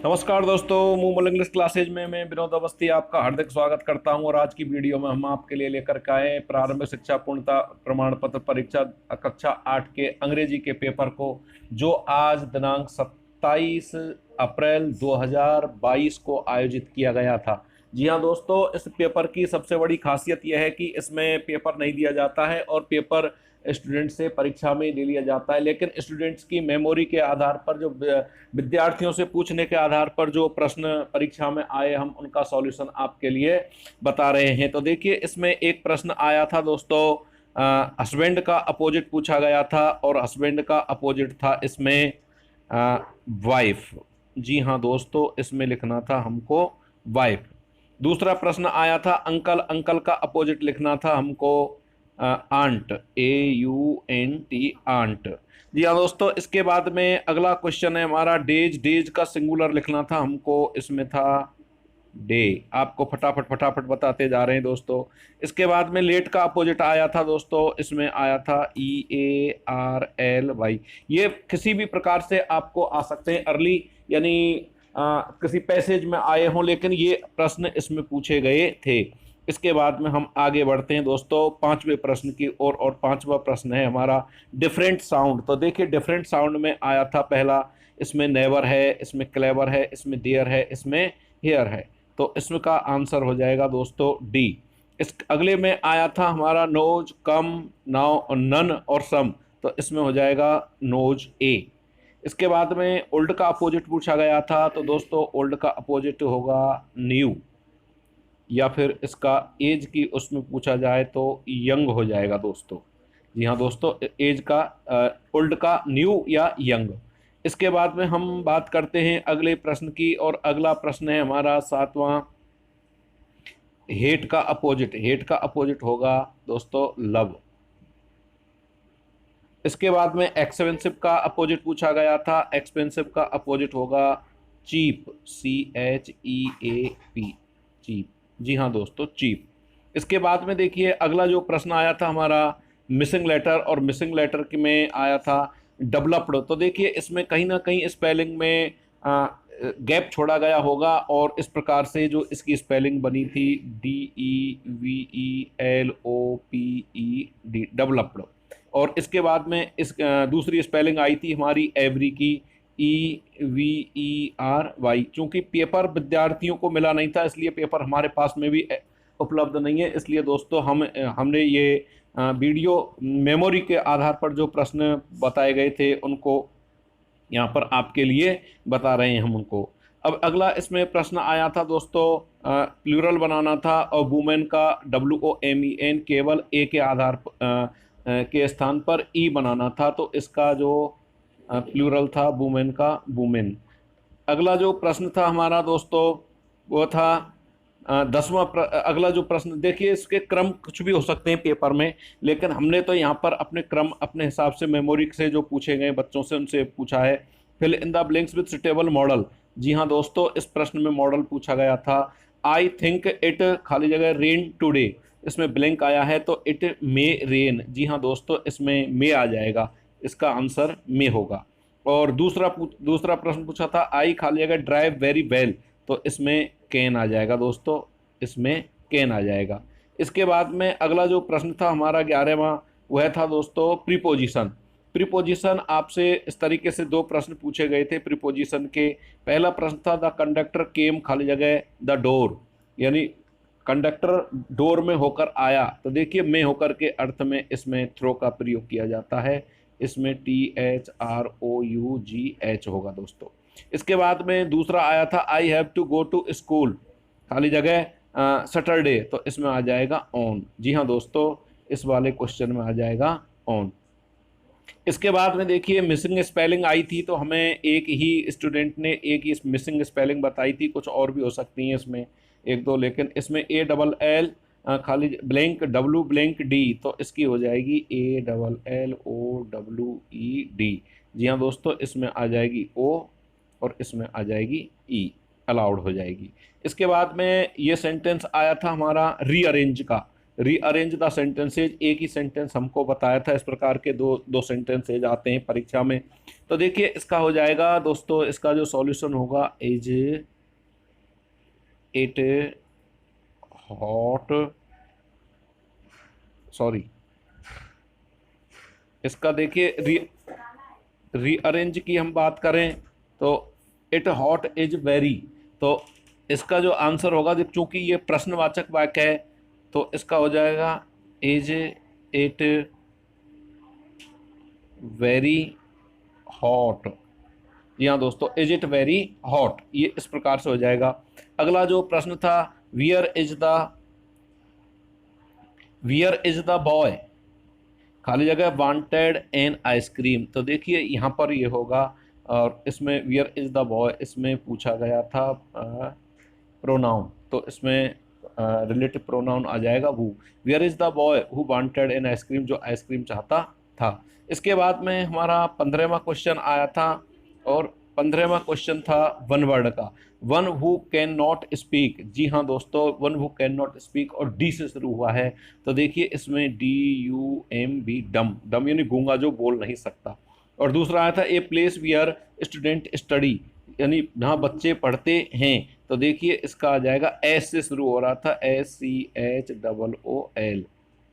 नमस्कार दोस्तों, Moomal English classes में मैं विनोद अवस्थी आपका हार्दिक स्वागत करता हूं। और आज की वीडियो में हम आपके लिए लेकर के आए प्रारंभिक शिक्षा पूर्णता प्रमाण पत्र परीक्षा कक्षा 8 के अंग्रेजी के पेपर को, जो आज दिनांक 27 अप्रैल 2022 को आयोजित किया गया था। जी हाँ दोस्तों, इस पेपर की सबसे बड़ी खासियत यह है कि इसमें पेपर नहीं दिया जाता है और पेपर स्टूडेंट से परीक्षा में ले लिया जाता है, लेकिन स्टूडेंट्स की मेमोरी के आधार पर, जो विद्यार्थियों से पूछने के आधार पर जो प्रश्न परीक्षा में आए, हम उनका सॉल्यूशन आपके लिए बता रहे हैं। तो देखिए, इसमें एक प्रश्न आया था दोस्तों, हस्बैंड का अपोजिट पूछा गया था और हस्बैंड का अपोजिट था इसमें वाइफ। जी हाँ दोस्तों, इसमें लिखना था हमको वाइफ। दूसरा प्रश्न आया था अंकल, अंकल का अपोजिट लिखना था हमको आंट, AUNT, आंट। जी हाँ दोस्तों, इसके बाद में अगला क्वेश्चन है हमारा डेज, डेज का सिंगुलर लिखना था हमको, इसमें था डे। आपको फटाफट फटाफट बताते जा रहे हैं दोस्तों। इसके बाद में लेट का अपोजिट आया था दोस्तों, इसमें आया था EARLY। ये किसी भी प्रकार से आपको आ सकते हैं, अर्ली यानी किसी पैसेज में आए हों, लेकिन ये प्रश्न इसमें पूछे गए थे। इसके बाद में हम आगे बढ़ते हैं दोस्तों पांचवें प्रश्न की ओर, और पांचवा प्रश्न है हमारा डिफरेंट साउंड। तो देखिए, डिफरेंट साउंड में आया था पहला, इसमें नेवर है, इसमें क्लेवर है, इसमें देयर है, इसमें हेयर है। तो इसमें का आंसर हो जाएगा दोस्तों डी। इस अगले में आया था हमारा नोज, कम, नाउ और नन और सम। तो इसमें हो जाएगा नोज ए। इसके बाद में ओल्ड का अपोजिट पूछा गया था, तो दोस्तों ओल्ड का अपोजिट होगा न्यू, या फिर इसका एज की उसमें पूछा जाए तो यंग हो जाएगा दोस्तों। जी हाँ दोस्तों, एज का ओल्ड का न्यू या यंग। इसके बाद में हम बात करते हैं अगले प्रश्न की, और अगला प्रश्न है हमारा सातवां, हेट का अपोजिट। हेट का अपोजिट होगा दोस्तों लव। इसके बाद में एक्सपेंसिव का अपोजिट पूछा गया था, एक्सपेंसिव का अपोजिट होगा चीप, CHEAP, चीप। जी हाँ दोस्तों, चीप। इसके बाद में देखिए, अगला जो प्रश्न आया था हमारा मिसिंग लेटर, और मिसिंग लेटर में आया था डेवलप्ड। तो देखिए, इसमें कहीं ना कहीं स्पेलिंग में गैप छोड़ा गया होगा, और इस प्रकार से जो इसकी स्पेलिंग बनी थी DEVELOPED, डेवलप्ड। और इसके बाद में इस दूसरी स्पेलिंग आई थी हमारी एवरी की, EVERY। चूंकि पेपर विद्यार्थियों को मिला नहीं था, इसलिए पेपर हमारे पास में भी उपलब्ध नहीं है। इसलिए दोस्तों हमने ये वीडियो मेमोरी के आधार पर जो प्रश्न बताए गए थे उनको यहाँ पर आपके लिए बता रहे हैं हम उनको। अब अगला इसमें प्रश्न आया था दोस्तों, प्लूरल बनाना था, और वुमेन का WOMEN केवल ए के आधार के स्थान पर ई बनाना था। तो इसका जो प्लूरल था वुमेन का वुमेन। अगला जो प्रश्न था हमारा दोस्तों, वो था अगला जो प्रश्न, देखिए इसके क्रम कुछ भी हो सकते हैं पेपर में, लेकिन हमने तो यहाँ पर अपने क्रम अपने हिसाब से मेमोरी से जो पूछे गए बच्चों से उनसे पूछा है। Fill in the blanks with suitable modal. जी हाँ दोस्तों, इस प्रश्न में मॉडल पूछा गया था आई थिंक इट, खाली जगह रेन टुडे। इसमें ब्लैंक आया है तो इट मे रेन। जी हाँ दोस्तों, इसमें मे आ जाएगा, इसका आंसर मे होगा। और दूसरा प्रश्न पूछा था आई खाली जगह ड्राइव वेरी वेल। तो इसमें कैन आ जाएगा दोस्तों, इसमें कैन आ जाएगा। इसके बाद में अगला जो प्रश्न था हमारा 11वां, वह था दोस्तों प्रीपोजिशन। प्रीपोजिशन आपसे इस तरीके से दो प्रश्न पूछे गए थे प्रीपोजिशन के। पहला प्रश्न था द कंडक्टर केम, खाली जगह द डोर, यानी कंडक्टर डोर में होकर आया। तो देखिए, में होकर के अर्थ में इसमें थ्रो का प्रयोग किया जाता है, इसमें THROUGH होगा दोस्तों। इसके बाद में दूसरा आया था I have to go to school, खाली जगह सैटरडे। तो इसमें आ जाएगा ऑन। जी हाँ दोस्तों, इस वाले क्वेश्चन में आ जाएगा ऑन। इसके बाद में देखिए, मिसिंग स्पेलिंग आई थी, तो हमें एक ही स्टूडेंट ने एक ही मिसिंग स्पेलिंग बताई थी, कुछ और भी हो सकती हैं इसमें एक दो, लेकिन इसमें ALL खाली ब्लैंक W ब्लैंक D। तो इसकी हो जाएगी ALLOWED। जी हाँ दोस्तों, इसमें आ जाएगी O और इसमें आ जाएगी E, अलाउड हो जाएगी। इसके बाद में ये सेंटेंस आया था हमारा रीअरेंज का। रीअरेंज द सेंटेंसेज, एक ही सेंटेंस हमको बताया था, इस प्रकार के दो दो सेंटेंसेज आते हैं परीक्षा में। तो देखिए इसका हो जाएगा दोस्तों, इसका जो सॉल्यूशन होगा, इज इट हॉट, सॉरी, इसका देखिए रीअरेंज की हम बात करें तो इट हॉट इज वेरी, तो इसका जो आंसर होगा, जब चूंकि ये प्रश्नवाचक वाक्य है तो इसका हो जाएगा इज इट वेरी हॉट। जी हाँ दोस्तों, इज इट वेरी हॉट, ये इस प्रकार से हो जाएगा। अगला जो प्रश्न था, वियर इज द बॉय, खाली जगह वांटेड एन आइसक्रीम। तो देखिए यहाँ पर ये होगा, और इसमें वियर इज द बॉय, इसमें पूछा गया था प्रोनाउन, तो इसमें रिलेटिव प्रोनाउन आ जाएगा वो। Wear is the boy who wanted an ice cream, जो आइसक्रीम चाहता था। इसके बाद में हमारा 15वां क्वेश्चन आया था, और 15वां क्वेश्चन था वन वर्ड का, one who can not speak. जी हाँ दोस्तों, one who can not speak और डी से शुरू हुआ है, तो देखिए इसमें DUMB, डम, डम यानी गूंगा, जो बोल नहीं सकता। और दूसरा आया था a place wear student study, यानी जहाँ बच्चे पढ़ते हैं, तो देखिए इसका आ जाएगा, एस से शुरू हो रहा था, SCHOOL,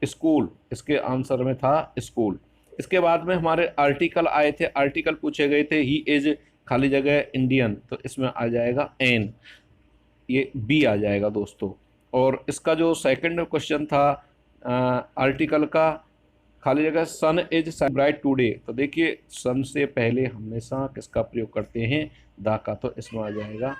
स्कूल, इसके आंसर में था स्कूल। इसके बाद में हमारे आर्टिकल आए थे, आर्टिकल पूछे गए थे, ही इज खाली जगह इंडियन, तो इसमें आ जाएगा एन, ये बी आ जाएगा दोस्तों। और इसका जो सेकंड क्वेश्चन था आर्टिकल का, खाली जगह सन इज ब्राइट टूडे, तो देखिए सन से पहले हमेशा किसका प्रयोग करते हैं, दा का, तो इसमें आ जाएगा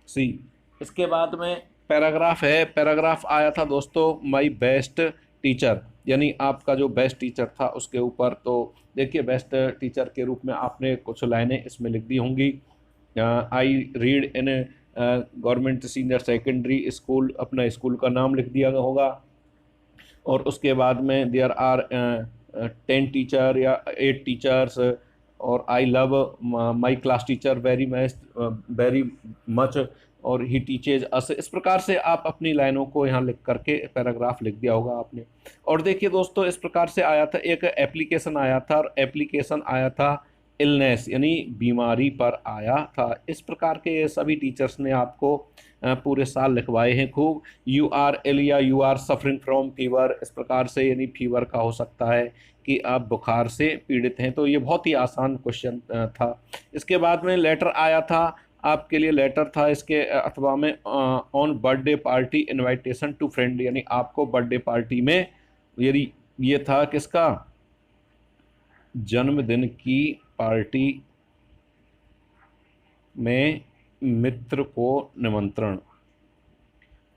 सी। इसके बाद में पैराग्राफ है, पैराग्राफ आया था दोस्तों माई बेस्ट टीचर, यानी आपका जो बेस्ट टीचर था उसके ऊपर। तो देखिए बेस्ट टीचर के रूप में आपने कुछ लाइनें इसमें लिख दी होंगी। I read in government senior secondary school, अपना स्कूल का नाम लिख दिया होगा। और उसके बाद में देयर आर 10 टीचर या 8 टीचर्स, और I love my class teacher very much, और ही टीचेज अस। इस प्रकार से आप अपनी लाइनों को यहाँ लिख करके पैराग्राफ लिख दिया होगा आपने। और देखिए दोस्तों, इस प्रकार से आया था, एक एप्लीकेशन आया था, और एप्लीकेशन आया था इलनेस, यानी बीमारी पर आया था। इस प्रकार के ये सभी टीचर्स ने आपको पूरे साल लिखवाए हैं खूब। यू आर इल या you are suffering from fever, इस प्रकार से, यानी फीवर का हो सकता है कि आप बुखार से पीड़ित हैं। तो ये बहुत ही आसान क्वेश्चन था। इसके बाद में लेटर आया था, आपके लिए लेटर था इसके अथवा में, on birthday party invitation to friend, यानी आपको बर्थडे पार्टी में, यदि ये था किसका, जन्मदिन की पार्टी में मित्र को निमंत्रण,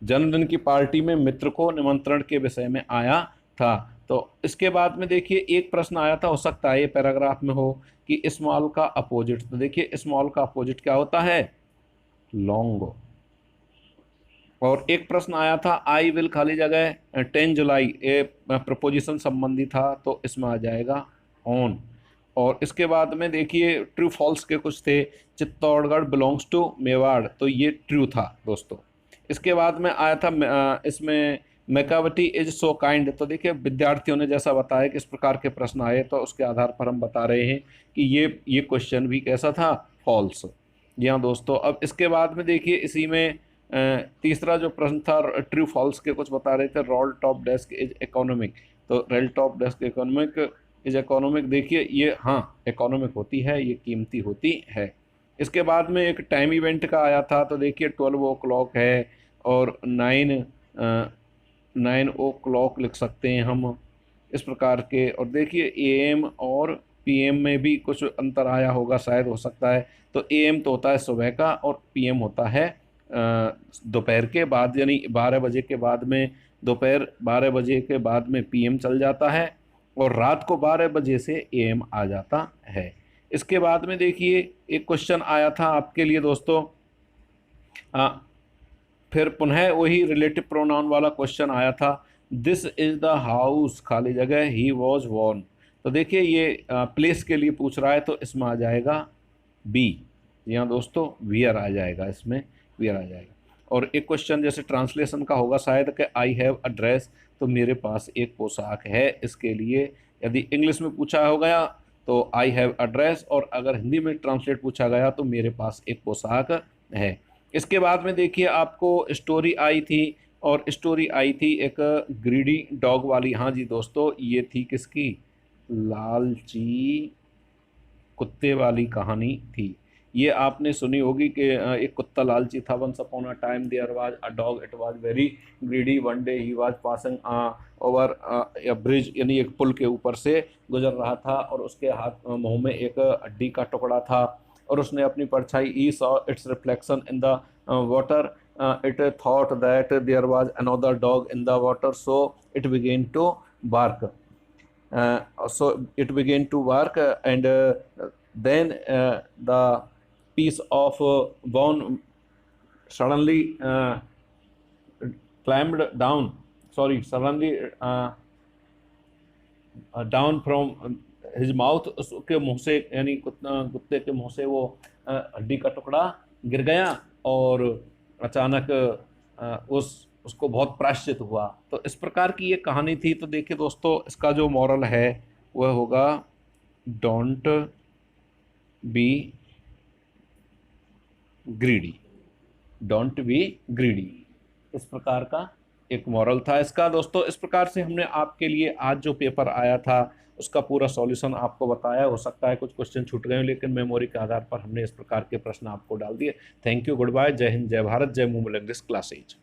जन्मदिन की पार्टी में मित्र को निमंत्रण के विषय में आया था। तो इसके बाद में देखिए एक प्रश्न आया था, हो सकता है ये पैराग्राफ में हो, कि स्मॉल का अपोजिट। तो देखिए स्मॉल का अपोजिट क्या होता है, लॉन्ग। और एक प्रश्न आया था, आई विल खाली जगह 10 जुलाई, ए प्रपोजिशन संबंधी था, तो इसमें आ जाएगा ऑन। और इसके बाद में देखिए ट्रू फॉल्स के कुछ थे, चित्तौड़गढ़ बिलोंग्स टू मेवाड़, तो ये ट्रू था दोस्तों। इसके बाद में आया था इसमें मैकावटी इज सो काइंड, तो देखिए विद्यार्थियों ने जैसा बताया कि इस प्रकार के प्रश्न आए, तो उसके आधार पर हम बता रहे हैं कि ये क्वेश्चन भी कैसा था, फॉल्स। जी हाँ दोस्तों, अब इसके बाद में देखिए इसी में तीसरा जो प्रश्न था, ट्रू फॉल्स के कुछ बता रहे थे, roll top desk is economic, तो rail top desk economic is economic, देखिए ये हाँ इकोनॉमिक होती है, ये कीमती होती है। इसके बाद में एक टाइम इवेंट का आया था, तो देखिए 12 o'clock है, और 9 o'clock लिख सकते हैं हम, इस प्रकार के। और देखिए AM और PM में भी कुछ अंतर आया होगा, शायद, हो सकता है। तो AM तो होता है सुबह का, और PM होता है दोपहर के बाद, यानी 12 बजे के बाद में, दोपहर 12 बजे के बाद में PM चल जाता है, और रात को 12 बजे से AM आ जाता है। इसके बाद में देखिए एक क्वेश्चन आया था आपके लिए दोस्तों, फिर पुनः वही रिलेटिव प्रोनाउन वाला क्वेश्चन आया था, दिस इज द हाउस खाली जगह ही वॉज वॉर्न। तो देखिए ये प्लेस के लिए पूछ रहा है, तो इसमें आ जाएगा बी। यहाँ दोस्तों वियर आ जाएगा, इसमें वियर आ जाएगा। और एक क्वेश्चन जैसे ट्रांसलेशन का होगा शायद, कि आई हैव अ ड्रेस, तो मेरे पास एक पोशाक है। इसके लिए यदि इंग्लिश में पूछा हो गया तो आई हैव अ ड्रेस, और अगर हिंदी में ट्रांसलेट पूछा गया तो मेरे पास एक पोशाक है। इसके बाद में देखिए आपको स्टोरी आई थी, और स्टोरी आई थी एक ग्रीडी डॉग वाली। हाँ जी दोस्तों, ये थी किसकी? लालची कुत्ते वाली कहानी थी। ये आपने सुनी होगी कि एक कुत्ता लालची था। Once upon a time there was a dog, it was very greedy, one day he was passing over a bridge, यानी एक पुल के ऊपर से गुजर रहा था, और उसके हाथ मुंह में एक हड्डी का टुकड़ा था, और उसने अपनी परछाई ही saw its reflection in the water, it thought that there was another dog in the water, so it began to bark. So it began to work, and then the piece of bone suddenly climbed down, sorry, suddenly down from his mouth, उसके मुंह से, यानी कुत्ते के मुंह से वो हड्डी का टुकड़ा गिर गया, और अचानक उसको बहुत प्रायश्चित हुआ। तो इस प्रकार की ये कहानी थी। तो देखिए दोस्तों, इसका जो मॉरल है वह होगा don't be greedy, don't be greedy. इस प्रकार का एक मॉरल था इसका। दोस्तों, इस प्रकार से हमने आपके लिए आज जो पेपर आया था उसका पूरा सॉल्यूशन आपको बताया। हो सकता है कुछ क्वेश्चन छूट गए, लेकिन मेमोरी के आधार पर हमने इस प्रकार के प्रश्न आपको डाल दिए। थैंक यू, गुड बाय, जय हिंद, जय भारत, जय मूल इंग्लिश क्लासेज।